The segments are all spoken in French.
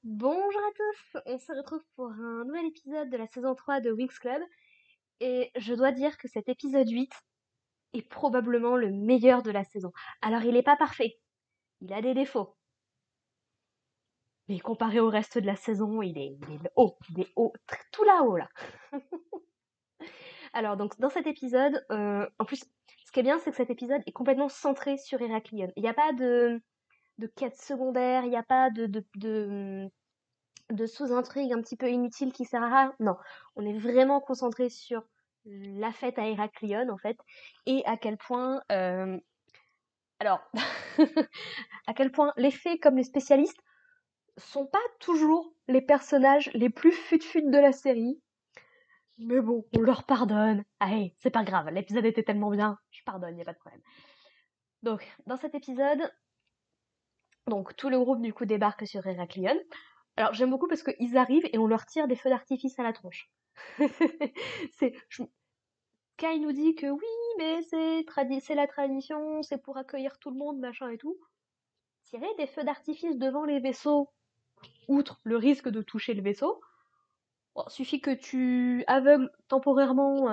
Bonjour à tous, on se retrouve pour un nouvel épisode de la saison 3 de Winx Club et je dois dire que cet épisode 8 est probablement le meilleur de la saison. Alors il est pas parfait, il a des défauts, mais comparé au reste de la saison, il est haut, tout là-haut là. Alors donc dans cet épisode, en plus ce qui est bien c'est que cet épisode est complètement centré sur Héraclion. Il n'y a pas de quête secondaire, il n'y a pas de sous-intrigue un petit peu inutile qui sert à rien. Non, on est vraiment concentré sur la fête à Héraclion en fait et à quel point alors à quel point les fées comme les spécialistes sont pas toujours les personnages les plus fut de la série. Mais bon, on leur pardonne. Allez, c'est pas grave, l'épisode était tellement bien, je pardonne, y a pas de problème. Donc, dans cet épisode, donc tout le groupe du coup débarque sur Héraclion. Alors j'aime beaucoup parce qu'ils arrivent et on leur tire des feux d'artifice à la tronche. c'est, je- Kai nous dit que oui, mais c'est la tradition, c'est pour accueillir tout le monde, machin et tout. Tirer des feux d'artifice devant les vaisseaux, outre le risque de toucher le vaisseau, bon, suffit que tu aveugles temporairement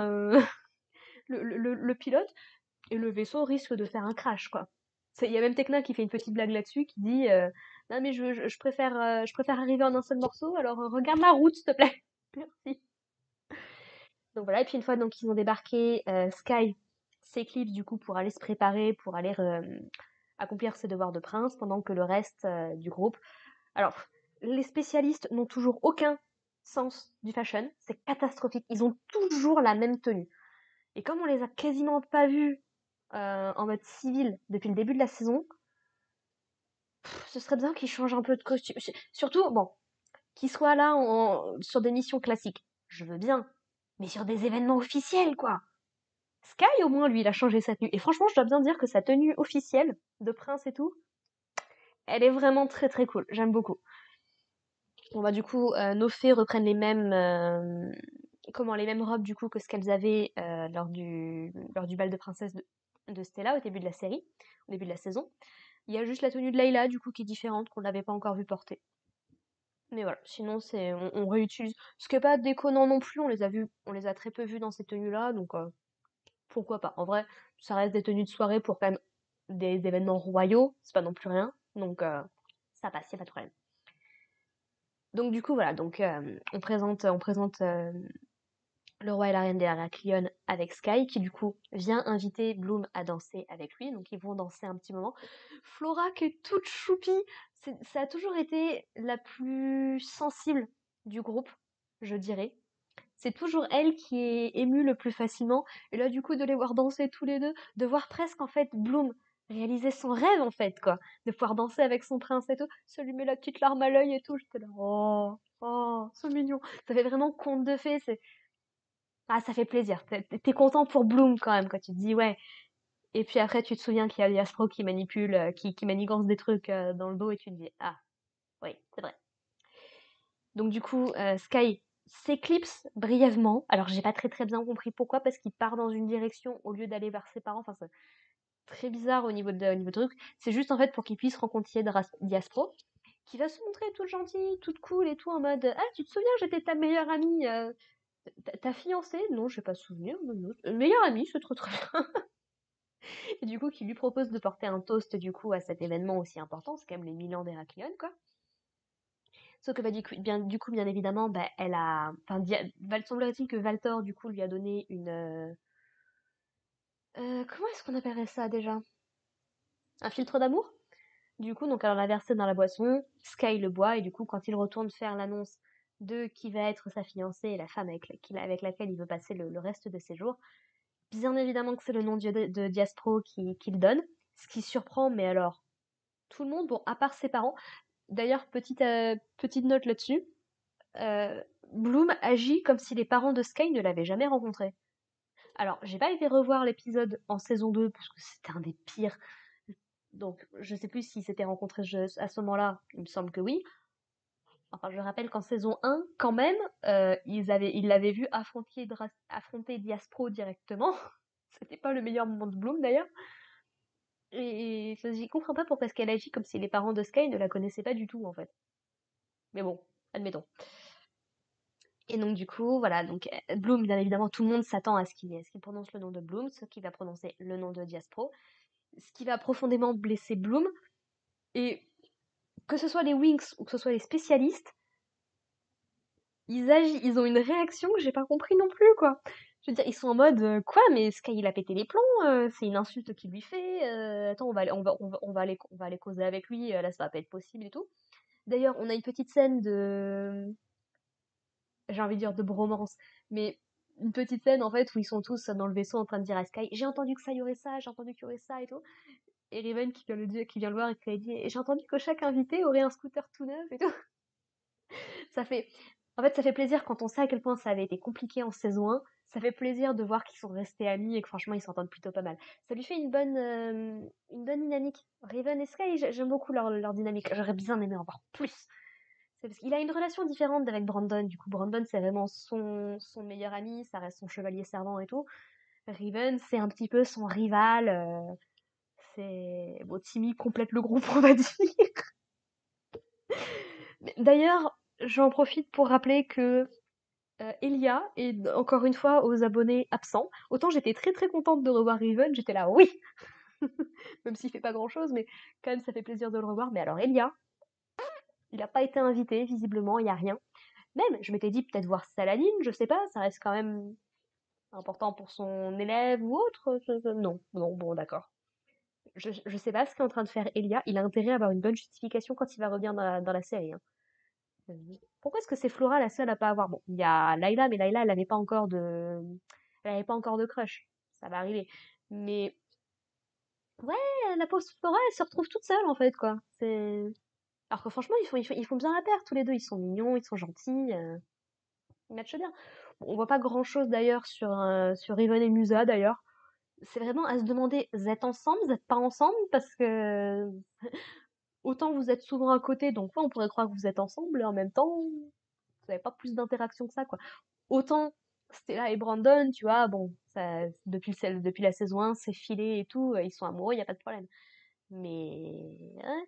le pilote et le vaisseau risque de faire un crash, quoi. Il y a même Tekna qui fait une petite blague là-dessus qui dit non mais je préfère arriver en un seul morceau, alors regarde la route s'il te plaît. Merci. Donc voilà, et puis une fois donc ils ont débarqué, Sky s'éclipse du coup pour aller se préparer, pour aller accomplir ses devoirs de prince, pendant que le reste du groupe. Alors, les spécialistes n'ont toujours aucun sens du fashion, c'est catastrophique. Ils ont toujours la même tenue. Et comme on les a quasiment pas vus en mode civil depuis le début de la saison, ce serait bien qu'ils changent un peu de costume. Surtout, bon, qu'ils soient là sur des missions classiques. Je veux bien. Mais sur des événements officiels, quoi. Sky, au moins, lui, il a changé sa tenue. Et franchement, je dois bien dire que sa tenue officielle, de prince et tout, elle est vraiment très très cool. J'aime beaucoup. Bon, bah, du coup, nos fées reprennent les mêmes robes, du coup, que ce qu'elles avaient lors du bal de princesse de Stella au début de la série, au début de la saison. Il y a juste la tenue de Layla, du coup, qui est différente, qu'on n'avait pas encore vu porter. Mais voilà, sinon, on réutilise. Ce qui est pas déconnant non plus, on les a très peu vus dans ces tenues-là, donc pourquoi pas. En vrai, ça reste des tenues de soirée pour quand même des événements royaux, c'est pas non plus rien. Donc ça passe, y a pas de problème. Donc du coup voilà, donc on présente le roi et la reine des Héraclion avec Sky qui du coup vient inviter Bloom à danser avec lui. Donc ils vont danser un petit moment. Flora qui est toute choupie, ça a toujours été la plus sensible du groupe, je dirais. C'est toujours elle qui est émue le plus facilement. Et là, du coup, de les voir danser tous les deux, de voir presque, en fait, Bloom réaliser son rêve, en fait, quoi. De pouvoir danser avec son prince et tout. Ça lui met la petite larme à l'œil et tout. J'étais là, oh, c'est mignon. Ça fait vraiment conte de fées. Ah, ça fait plaisir. T'es content pour Bloom, quand même, quand tu te dis, ouais. Et puis après, tu te souviens qu'il y a Yaspro qui manipule, qui manigance des trucs dans le dos et tu te dis, ah, oui, c'est vrai. Donc du coup, Sky s'éclipse brièvement. Alors j'ai pas très très bien compris pourquoi, parce qu'il part dans une direction au lieu d'aller vers ses parents. Enfin, c'est très bizarre au niveau de truc. C'est juste en fait pour qu'il puisse rencontrer Diaspro, qui va se montrer toute gentille, toute cool et tout en mode ah tu te souviens j'étais ta meilleure amie, ta fiancée? Non, j'ai pas souvenir. Non, non. Meilleure amie, c'est trop très bien. Et du coup, qui lui propose de porter un toast du coup à cet événement aussi important, c'est quand même les 1000 ans d'Héraclion quoi. Sauf que bah, bien évidemment, bah, elle a. Enfin, semblerait-il que Valtor, du coup, lui a donné une. Comment est-ce qu'on appellerait ça déjà? Un filtre d'amour? Du coup, donc elle en a versé dans la boisson, Sky le boit, et du coup, quand il retourne faire l'annonce de qui va être sa fiancée et la femme avec laquelle il veut passer le reste de ses jours, bien évidemment que c'est le nom de Diaspro qui le donne, ce qui surprend, mais alors, tout le monde, bon, à part ses parents. D'ailleurs, petite note là-dessus, euh, Bloom agit comme si les parents de Sky ne l'avaient jamais rencontré. Alors, j'ai pas été revoir l'épisode en saison 2 parce que c'était un des pires. Donc, je sais plus s'ils s'étaient rencontrés à ce moment-là. Il me semble que oui. Enfin, je rappelle qu'en saison 1, quand même, ils l'avaient vu affronter Diaspro directement. C'était pas le meilleur moment de Bloom d'ailleurs. Et j'y comprends pas pourquoi est-ce qu'elle agit comme si les parents de Sky ne la connaissaient pas du tout en fait. Mais bon, admettons. Et donc du coup, voilà, donc Bloom, bien évidemment, tout le monde s'attend à ce qu'il prononce le nom de Bloom, ce qui va prononcer le nom de Diaspro, ce qui va profondément blesser Bloom. Et que ce soit les Winx ou que ce soit les spécialistes, ils ont une réaction que j'ai pas compris non plus, quoi. Je veux dire, ils sont en mode quoi, mais Sky il a pété les plombs, c'est une insulte qu'il lui fait. Attends, on va aller causer avec lui, là ça va pas être possible et tout. D'ailleurs, on a une petite scène j'ai envie de dire de bromance, mais une petite scène en fait où ils sont tous dans le vaisseau en train de dire à Sky, j'ai entendu que ça y aurait ça, j'ai entendu qu'il y aurait ça et tout. Et Riven qui vient le voir et qui lui dit, et j'ai entendu que chaque invité aurait un scooter tout neuf et tout. Ça fait, en fait, ça fait plaisir quand on sait à quel point ça avait été compliqué en saison 1. Ça fait plaisir de voir qu'ils sont restés amis et que franchement ils s'entendent plutôt pas mal. Ça lui fait une bonne dynamique. Riven et Sky, j'aime beaucoup leur dynamique. J'aurais bien aimé en voir plus. C'est parce qu'il a une relation différente avec Brandon. Du coup, Brandon, c'est vraiment son meilleur ami, ça reste son chevalier servant et tout. Riven, c'est un petit peu son rival. C'est. Bon, Timmy complète le groupe, on va dire. D'ailleurs, j'en profite pour rappeler que Elia est encore une fois aux abonnés absents. Autant j'étais très très contente de revoir Riven, j'étais là, oui! Même s'il fait pas grand chose, mais quand même ça fait plaisir de le revoir. Mais alors Elia, il n'a pas été invité, visiblement, il n'y a rien. Même, je m'étais dit peut-être voir Saladin, je sais pas, ça reste quand même important pour son élève ou autre. Non, non, bon, d'accord. Je sais pas ce qu'est en train de faire Elia, il a intérêt à avoir une bonne justification quand il va revenir dans la série, hein. Euh, Pourquoi est-ce que c'est Flora la seule à pas avoir? Bon, il y a Layla, mais Layla, elle avait pas encore de crush. Ça va arriver. Mais ouais, la pauvre Flora, elle se retrouve toute seule en fait, quoi. Alors que franchement, ils font bien la paire tous les deux. Ils sont mignons, ils sont gentils. Ils matchent bien. Bon, on voit pas grand-chose d'ailleurs sur Riven et Musa d'ailleurs. C'est vraiment à se demander, vous êtes ensemble, vous êtes pas ensemble? Parce que autant vous êtes souvent à côté, donc ouais, on pourrait croire que vous êtes ensemble, et en même temps, vous avez pas plus d'interaction que ça, quoi. Autant Stella et Brandon, tu vois, bon, ça, depuis la saison 1, c'est filé et tout, ils sont amoureux, y a pas de problème. Mais, hein,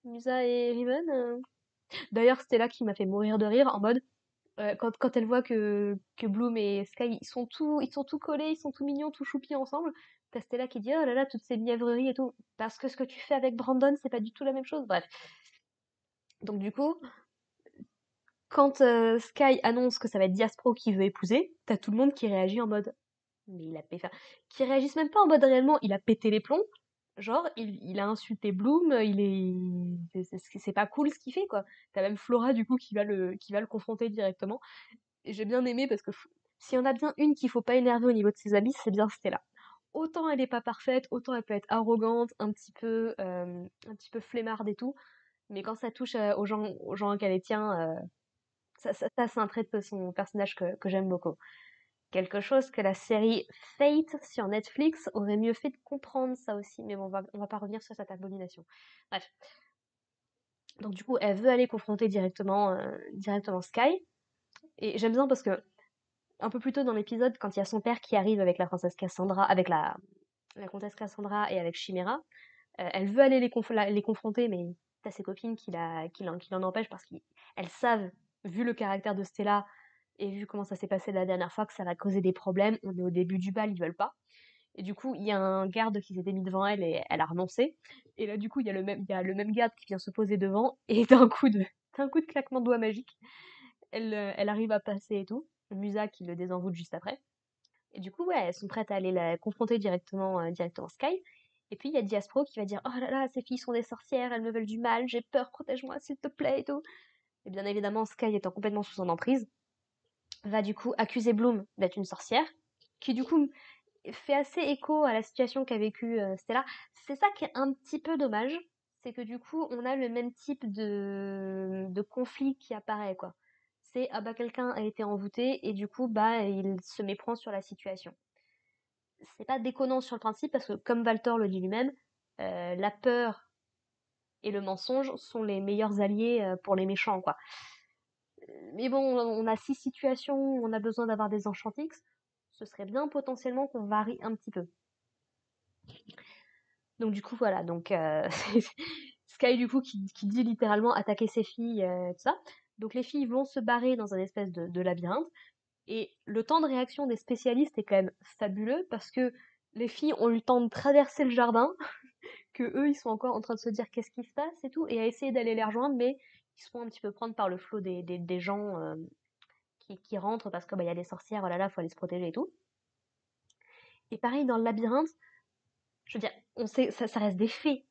Musa et Riven. D'ailleurs, Stella qui m'a fait mourir de rire en mode, quand elle voit que Bloom et Sky, ils sont tout collés, ils sont tout mignons, tout choupis ensemble. T'as Stella qui dit, oh là là, toutes ces mièvreries et tout. Parce que ce que tu fais avec Brandon, c'est pas du tout la même chose. Bref. Donc du coup, quand Sky annonce que ça va être Diaspro qui veut épouser, t'as tout le monde qui réagit en mode, mais il a pété, enfin, qui réagissent même pas en mode réellement, il a pété les plombs. Genre, il a insulté Bloom, c'est pas cool ce qu'il fait, quoi. T'as même Flora, du coup, qui va le confronter directement. Et j'ai bien aimé parce que s'il y en a bien une qu'il faut pas énerver au niveau de ses habits, c'est bien Stella. Autant elle est pas parfaite, autant elle peut être arrogante, un petit peu flemmarde et tout, mais quand ça touche aux gens auxquels elle tient, ça, c'est un trait de son personnage que j'aime beaucoup. Quelque chose que la série Fate sur Netflix aurait mieux fait de comprendre ça aussi, mais bon, on va pas revenir sur cette abomination. Bref. Donc du coup, elle veut aller confronter directement Sky, et j'aime bien parce que un peu plus tôt dans l'épisode, quand il y a son père qui arrive avec la princesse Cassandra, avec la comtesse Cassandra et avec Chimera, elle veut aller les confronter, mais t'as ses copines qui l'en empêchent parce qu'elles savent, vu le caractère de Stella et vu comment ça s'est passé la dernière fois, que ça va causer des problèmes. On est au début du bal, ils veulent pas. Et du coup, il y a un garde qui s'était mis devant elle et elle a renoncé. Et là, du coup, il y a le même garde qui vient se poser devant et d'un coup de claquement de doigts magique, elle arrive à passer et tout. Musa qui le désenvoûte juste après. Et du coup, ouais, elles sont prêtes à aller la confronter directement Sky. Et puis il y a Diaspro qui va dire, oh là là, ces filles sont des sorcières, elles me veulent du mal, j'ai peur, protège-moi s'il te plaît et tout. Et bien évidemment, Sky étant complètement sous son emprise, va du coup accuser Bloom d'être une sorcière, qui du coup fait assez écho à la situation qu'a vécue Stella. C'est ça qui est un petit peu dommage, c'est que du coup, on a le même type de conflit qui apparaît, quoi. C'est, ah bah quelqu'un a été envoûté et du coup, bah il se méprend sur la situation. C'est pas déconnant sur le principe parce que, comme Valtor le dit lui-même, la peur et le mensonge sont les meilleurs alliés pour les méchants, quoi. Mais bon, on a 6 situations où on a besoin d'avoir des enchantix. Ce serait bien potentiellement qu'on varie un petit peu. Donc du coup, voilà. Donc Sky du coup qui dit littéralement attaquer ses filles, tout ça. Donc les filles vont se barrer dans un espèce de labyrinthe. Et le temps de réaction des spécialistes est quand même fabuleux parce que les filles ont eu le temps de traverser le jardin, que eux ils sont encore en train de se dire qu'est-ce qui se passe et tout, et à essayer d'aller les rejoindre, mais ils se font un petit peu prendre par le flot des gens qui rentrent parce que bah, y a des sorcières, oh là là, faut aller se protéger et tout. Et pareil dans le labyrinthe, je veux dire, on sait, ça reste des fées.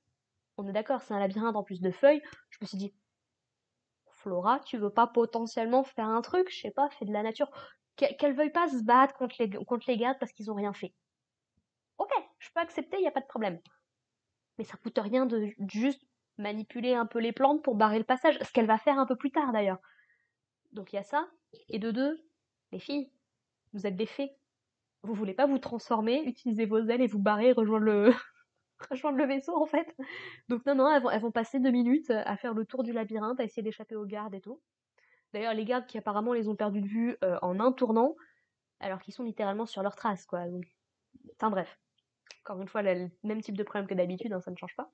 On est d'accord, c'est un labyrinthe en plus de feuilles. Je me suis dit, Flora, tu veux pas potentiellement faire un truc, je sais pas, fais de la nature. Qu'elles veuillent pas se battre contre les gardes parce qu'ils ont rien fait. Ok, je peux accepter, y a pas de problème. Mais ça coûte rien de juste manipuler un peu les plantes pour barrer le passage, ce qu'elle va faire un peu plus tard d'ailleurs. Donc il y a ça. Et de deux, les filles, vous êtes des fées. Vous voulez pas vous transformer, utiliser vos ailes et vous barrer, rejoindre le, rejoindre le vaisseau en fait. Donc non, non, elles vont passer 2 minutes à faire le tour du labyrinthe, à essayer d'échapper aux gardes et tout. D'ailleurs, les gardes qui apparemment les ont perdus de vue en un tournant, alors qu'ils sont littéralement sur leurs traces, quoi. Donc, enfin bref, encore une fois, le même type de problème que d'habitude, hein, ça ne change pas.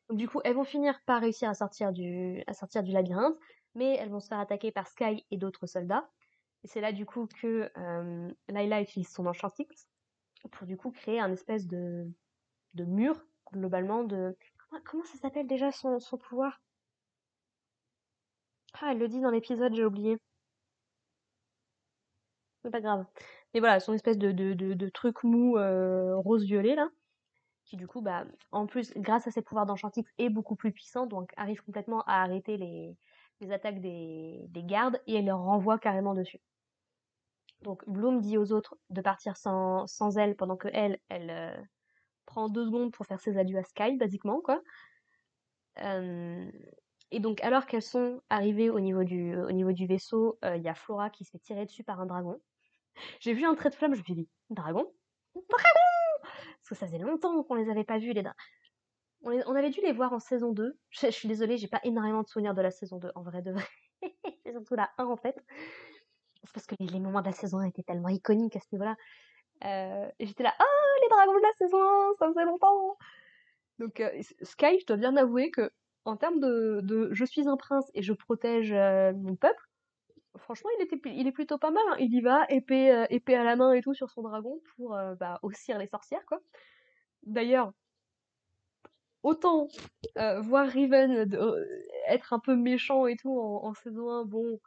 Donc du coup, elles vont finir par réussir à sortir du labyrinthe, mais elles vont se faire attaquer par Sky et d'autres soldats. Et c'est là du coup que Layla utilise son enchantrix pour du coup créer un espèce de mur, globalement, de... Comment ça s'appelle déjà son pouvoir? Ah, elle le dit dans l'épisode, j'ai oublié. C'est pas grave. Mais voilà, son espèce de truc mou rose-violet là, qui du coup, bah, en plus, grâce à ses pouvoirs d'Enchantix, est beaucoup plus puissant, donc arrive complètement à arrêter les attaques des gardes et elle leur renvoie carrément dessus. Donc Bloom dit aux autres de partir sans elle, pendant que elle prend 2 secondes pour faire ses adieux à Sky, basiquement, quoi. Euh, et donc, alors qu'elles sont arrivées au niveau du vaisseau, il y a Flora qui se fait tirer dessus par un dragon. J'ai vu un trait de flamme, je me suis dit, dragon? Parce que ça faisait longtemps qu'on les avait pas vus, les dragons. On avait dû les voir en saison 2. Je suis désolée, j'ai pas énormément de souvenirs de la saison 2, en vrai de vrai. C'est surtout la 1 en fait. C'est parce que les moments de la saison 1 étaient tellement iconiques à ce niveau-là. Et j'étais là, ah, les dragons de la saison 1, ça faisait longtemps. Donc Sky, je dois bien avouer que en termes de je suis un prince et je protège mon peuple, franchement, il est plutôt pas mal, hein. Il y va, épée à la main et tout sur son dragon pour bah, haussir les sorcières, quoi. D'ailleurs, autant voir Riven être un peu méchant et tout en saison 1, bon,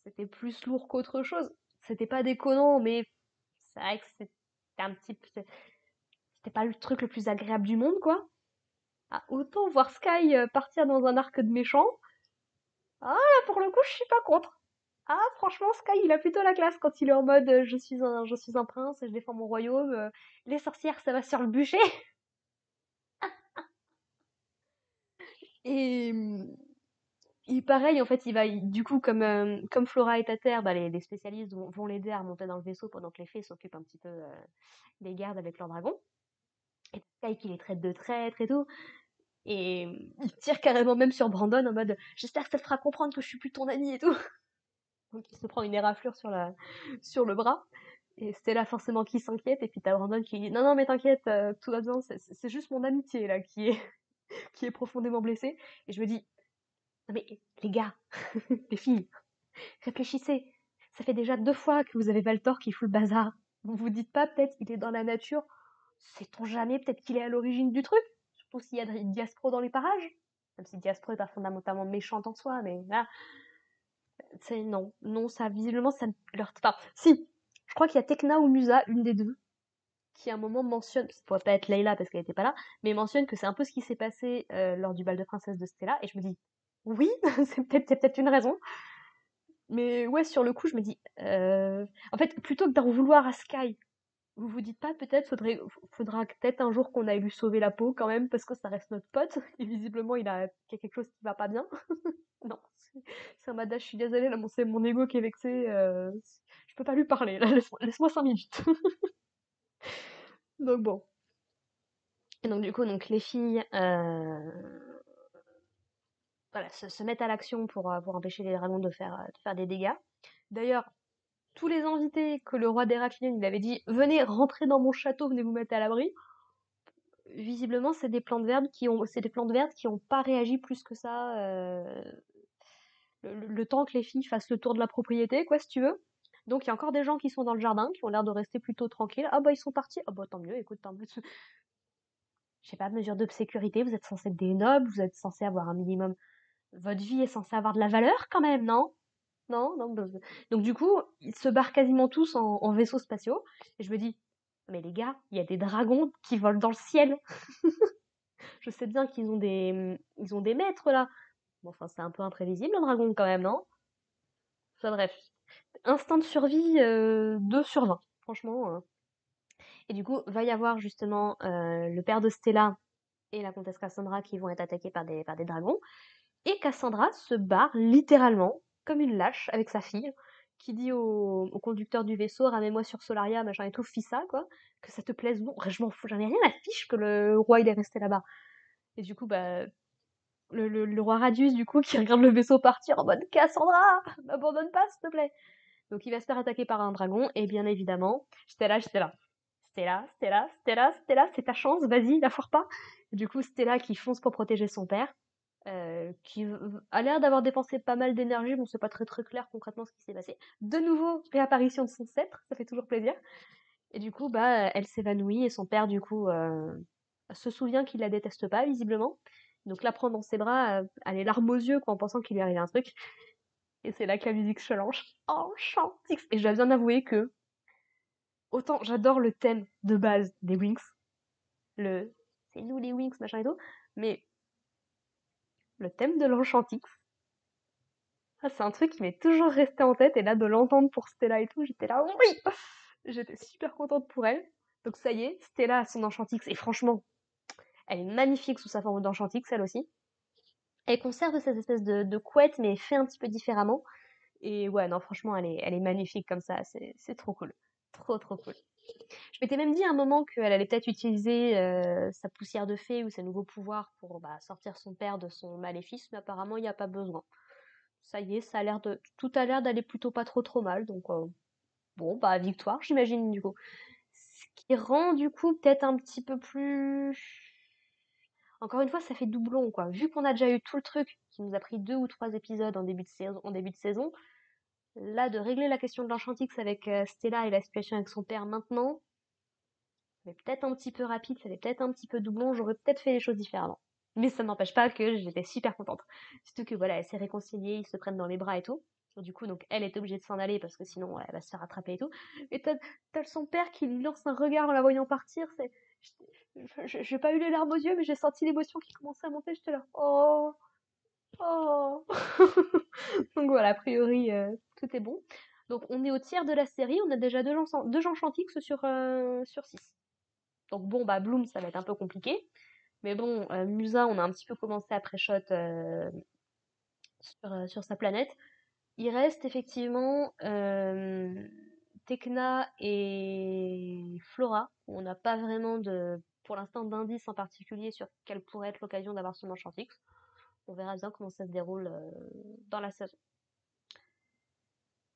c'était plus lourd qu'autre chose. C'était pas déconnant, mais c'est vrai que c'était un petit peu... C'était pas le truc le plus agréable du monde, quoi. Ah, autant voir Sky partir dans un arc de méchant, ah là, pour le coup, je suis pas contre. Ah, franchement, Sky, il a plutôt la classe quand il est en mode je suis un prince, je défends mon royaume, les sorcières, ça va sur le bûcher. Et, et pareil, en fait, du coup, comme Flora est à terre, bah, les spécialistes vont l'aider à remonter dans le vaisseau pendant que les fées s'occupent un petit peu des gardes avec leurs dragons. Et Sky qui les traite de traîtres et tout. Et il tire carrément même sur Brandon en mode j'espère que ça te fera comprendre que je suis plus ton ami et tout. Donc il se prend une éraflure sur le bras. Et Stella forcément qui s'inquiète. Et puis t'as Brandon qui dit non, non, mais t'inquiète, tout va bien, c'est juste mon amitié là qui est profondément blessée. Et je me dis non mais les gars, les filles, réfléchissez. Ça fait déjà 2 fois que vous avez Valtor qui fout le bazar. Vous vous dites pas peut-être il est dans la nature. Sait-on jamais, peut-être qu'il est à l'origine du truc. Surtout s'il y a Diaspro dans les parages. Même si Diaspro est pas fondamentalement méchante en soi, mais là, c'est non. Non, ça, visiblement, ça ne leur... Enfin, si, je crois qu'il y a Tekna ou Musa, une des deux, qui à un moment mentionne, ça pourrait pas être Layla parce qu'elle était pas là, mais mentionne que c'est un peu ce qui s'est passé lors du bal de princesse de Stella, et je me dis, oui, c'est peut-être une raison. Mais ouais, sur le coup, je me dis, en fait, plutôt que d'en vouloir à Sky, vous vous dites pas peut-être faudra peut-être un jour qu'on aille lui sauver la peau quand même parce que ça reste notre pote et visiblement il y a quelque chose qui va pas bien. Non, c'est un mada, je suis désolée, là c'est mon ego qui est vexé, je peux pas lui parler, là, laisse-moi 5 minutes. Donc bon. Et donc du coup donc les filles voilà, se mettent à l'action pour empêcher les dragons de faire des dégâts. D'ailleurs, tous les invités que le roi d'Héraklion il avait dit venez rentrer dans mon château, venez vous mettre à l'abri. visiblement, c'est des plantes vertes qui ont pas réagi plus que ça, le temps que les filles fassent le tour de la propriété, quoi, si tu veux. Donc il y a encore des gens qui sont dans le jardin, qui ont l'air de rester plutôt tranquilles. Ah bah ils sont partis. Ah bah tant mieux, écoute, tant mieux. Je sais pas, mesure de sécurité, vous êtes censés être des nobles, vous êtes censés avoir un minimum. Votre vie est censée avoir de la valeur quand même, non? Non, non. Donc du coup, ils se barrent quasiment tous en vaisseaux spatiaux. Et je me dis, mais les gars, il y a des dragons qui volent dans le ciel. Je sais bien ils ont des maîtres là. Bon, enfin, c'est un peu imprévisible un dragon quand même, non? Enfin bref, instinct de survie 2 sur 20, franchement. Et du coup, va y avoir justement le père de Stella et la comtesse Cassandra qui vont être attaqués par des dragons. Et Cassandra se barre littéralement comme une lâche avec sa fille, qui dit au conducteur du vaisseau, ramène-moi sur Solaria, machin et tout, fis ça, quoi, que ça te plaise, bon, je m'en fous, j'en ai rien à fiche que le roi il est resté là-bas. Et du coup, bah, le roi Radius, du coup, qui regarde le vaisseau partir en mode Cassandra, m'abandonne pas, s'il te plaît. Donc il va se faire attaquer par un dragon, et bien évidemment, j'étais là. Stella, c'est ta chance, vas-y, la foire pas. Et du coup, Stella qui fonce pour protéger son père, qui a l'air d'avoir dépensé pas mal d'énergie, bon c'est pas très très clair concrètement ce qui s'est passé. De nouveau, réapparition de son sceptre, ça fait toujours plaisir. Et du coup, bah, elle s'évanouit et son père, du coup, se souvient qu'il la déteste pas, visiblement. Donc la prend dans ses bras, elle est larmes aux yeux, quoi, en pensant qu'il lui arrive un truc. Et c'est là que la musique se lance. Enchantix. Et je dois bien avouer que, autant j'adore le thème de base des Winx, le c'est nous les Winx, machin et tout, mais le thème de l'Enchantix, ah, c'est un truc qui m'est toujours resté en tête, et là de l'entendre pour Stella et tout, j'étais là, oui! J'étais super contente pour elle. Donc ça y est, Stella a son Enchantix, et franchement, elle est magnifique sous sa forme d'Enchantix, elle aussi. Elle conserve cette espèce de couette, mais fait un petit peu différemment. Et ouais, non, franchement, elle est magnifique comme ça, c'est trop cool. Trop, trop cool. Je m'étais même dit à un moment qu'elle allait peut-être utiliser sa poussière de fée ou ses nouveaux pouvoirs pour bah, sortir son père de son maléfice, mais apparemment il n'y a pas besoin. Ça y est, tout a l'air d'aller plutôt pas trop trop mal, donc bon, bah victoire, j'imagine du coup. Ce qui rend du coup peut-être un petit peu plus. Encore une fois, ça fait doublon quoi. Vu qu'on a déjà eu tout le truc qui nous a pris 2 ou 3 épisodes en début de saison, là de régler la question de l'Enchantix avec Stella et la situation avec son père maintenant, c'est peut-être un petit peu rapide, ça fait peut-être un petit peu doublon, j'aurais peut-être fait les choses différemment. Mais ça n'empêche pas que j'étais super contente. Surtout que voilà, elle s'est réconciliée, ils se prennent dans les bras et tout. Du coup, donc elle est obligée de s'en aller parce que sinon elle va se faire attraper et tout. Et t'as son père qui lui lance un regard en la voyant partir. J'ai pas eu les larmes aux yeux, mais j'ai senti l'émotion qui commençait à monter. J'étais là, oh, oh. Donc voilà, a priori tout est bon. Donc on est au tiers de la série, on a déjà deux gens Chantix sur 6. Donc bon, bah Bloom, ça va être un peu compliqué. Mais bon, Musa, on a un petit peu commencé à pré-shot sur sa planète. Il reste effectivement Tekna et Flora. On n'a pas vraiment pour l'instant d'indice en particulier sur quelle pourrait être l'occasion d'avoir son Enchantix. On verra bien comment ça se déroule dans la saison.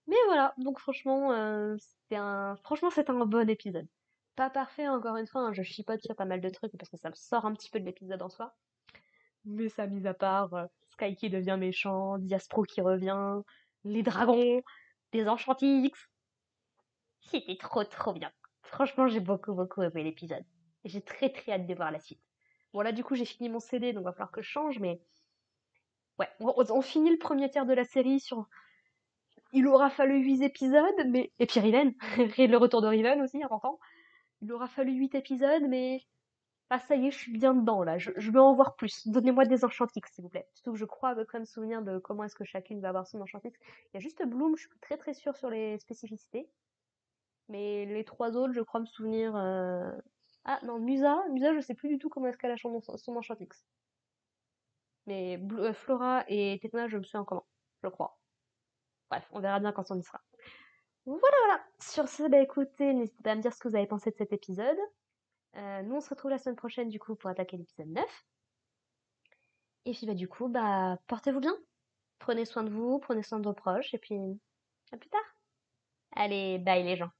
Mais voilà, donc franchement, franchement, c'était un bon épisode. Pas parfait, encore une fois, hein, je chipote sur pas mal de trucs parce que ça me sort un petit peu de l'épisode en soi. Mais ça, mis à part, Sky qui devient méchant, Diaspro qui revient, les dragons, les Enchantix. C'était trop trop bien. Franchement, j'ai beaucoup beaucoup aimé l'épisode. Et j'ai très très hâte de voir la suite. Bon là, du coup, j'ai fini mon CD, donc va falloir que je change, mais ouais, on finit le premier tiers de la série sur. Il aura fallu 8 épisodes, mais. Et puis Riven, et le retour de Riven aussi, important. Il aura fallu 8 épisodes, mais ah ça y est, je suis bien dedans là, je veux en voir plus. Donnez-moi des Enchantix s'il vous plaît. Surtout que je crois à peu près me souvenir de comment est-ce que chacune va avoir son Enchantix. Il y a juste Bloom, je suis très très sûre sur les spécificités. Mais les 3 autres, je crois me souvenir. Ah non, Musa, je sais plus du tout comment est-ce qu'elle a son Enchantix. Mais Flora et Tekna, je me souviens comment, je crois. Bref, on verra bien quand on y sera. Voilà, voilà. Sur ce, bah écoutez, n'hésitez pas à me dire ce que vous avez pensé de cet épisode. Nous, on se retrouve la semaine prochaine, du coup, pour attaquer l'épisode 9. Et puis, bah, du coup, bah, portez-vous bien. Prenez soin de vous, prenez soin de vos proches, et puis, à plus tard. Allez, bye les gens.